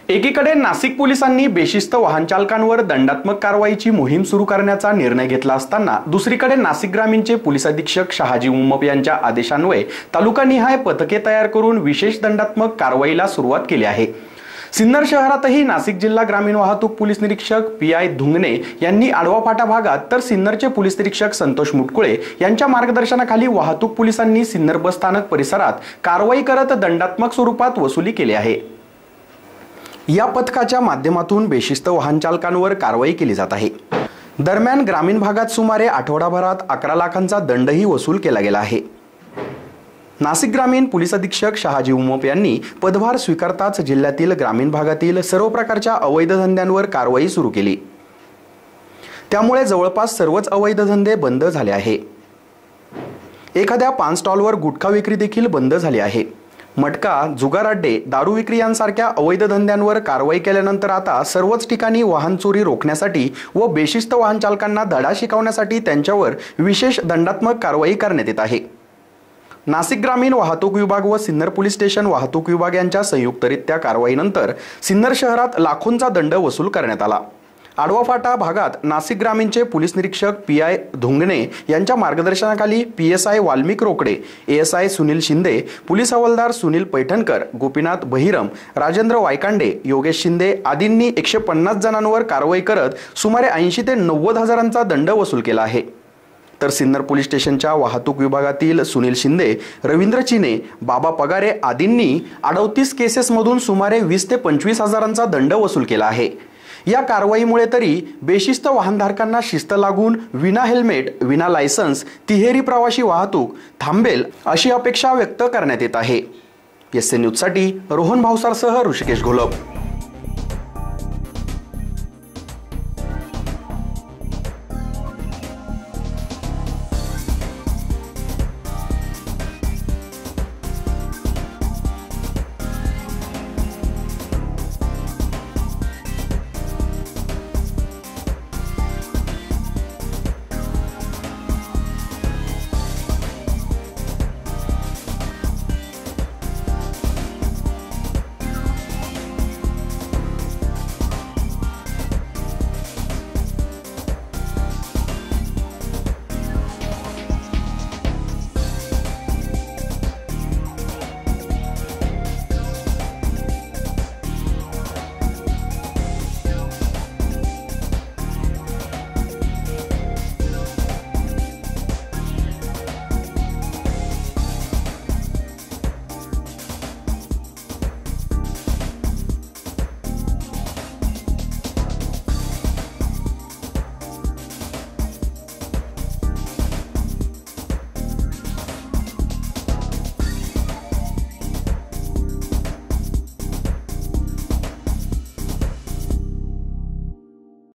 एकीकडे नाशिक पोलिसांनी बेशिस्त वाहन चालकांवर दंडात्मक कारवाईची मोहीम सुरू करण्याचा निर्णय घेतला असताना दुसरीकडे नाशिक ग्रामीणचे पोलीस अधीक्षक शहाजी उम्मप यांच्या आदेशान्वये तालुकानिहाय पथके तयार करून विशेष दंडात्मक कारवाईला सुरुवात केली आहे। सिन्नर शहरातही नाशिक जिल्हा ग्रामीण वाहतूक पोलीस निरीक्षक पी.आय. धुंगणे यांनी आडवा फाटा भागात तर सिन्नरचे पोलीस निरीक्षक संतोष मुटकुळे यांच्या मार्गदर्शनाखाली वाहतूक पोलिसांनी सिन्नर बस स्थानक परिसरात कारवाई करत दंडात्मक स्वरूपात वसुली केली आहे। या पथकाच्या माध्यमातून बेशिस्त वाहन चालकांवर कारवाई केली जात आहे। दरम्यान ग्रामीण भागात सुमारे आठवडाभरात 11 लाखांचा दंडही वसूल केला गेला आहे। नाशिक ग्रामीण पोलीस अधीक्षक शहाजी उम्मप यांनी पदभार स्वीकारताच जिल्ह्यातील ग्रामीण भागातील सर्व प्रकारच्या अवैध धंद्यांवर कारवाई सुरू केली। त्यामुळे जवळपास सर्वच अवैध धंदे बंद झाले आहे। एखाद्या पान स्टॉलवर गुटखा विक्री देखील बंद झाली आहे। मटका, जुगार अड्डे, दारू विक्री यांसारख्या अवैध धंद्यांवर कारवाई केल्यानंतर आता सर्वच ठिकाणी वाहन चोरी रोखण्यासाठी व बेशिस्त वाहन चालकांना धडा शिकवण्यासाठी त्यांच्यावर विशेष दंडात्मक कारवाई करण्यात येत आहे। नाशिक ग्रामीण वाहतूक विभाग व सिन्नर पोलीस स्टेशन वाहतूक विभाग यांच्या संयुक्तरित्या कारवाईनंतर सिन्नर शहरात लाखोंचा दंड वसूल करण्यात आला। आडवा फाटा भागात नाशिक ग्रामीणचे पोलीस निरीक्षक पी.आय. धुंगणे यांच्या मार्गदर्शनाखाली पी.एस.आय. वाल्मिक रोकडे, ए.एस.आय. सुनील शिंदे, पोलीस हवालदार सुनील पैठणकर, गोपीनाथ बहिरम, राजेंद्र वायकांडे, योगेश शिंदे आदींनी 150 जणांवर कारवाई करत सुमारे 80 ते 90 हजारांचा दंड वसूल केला आहे। तर सिन्नर पोलीस स्टेशनच्या वाहतूक विभागातील सुनील शिंदे, रवींद्र चिने, बाबा पगारे आदींनी 38 केसेसमधून सुमारे 20 ते 25 हजारांचा दंड वसूल केला आहे। या कारवाईमुळे तरी बेशिस्त वाहनधारकांना शिस्त लागून विना हेल्मेट, विना लायसन्स तिहेरी प्रवासी वाहतूक थांबेल अशी अपेक्षा व्यक्त करण्यात येत आहे। एस.एन. न्यूजसाठी रोहन भावसारसह ऋषिकेश घोलप।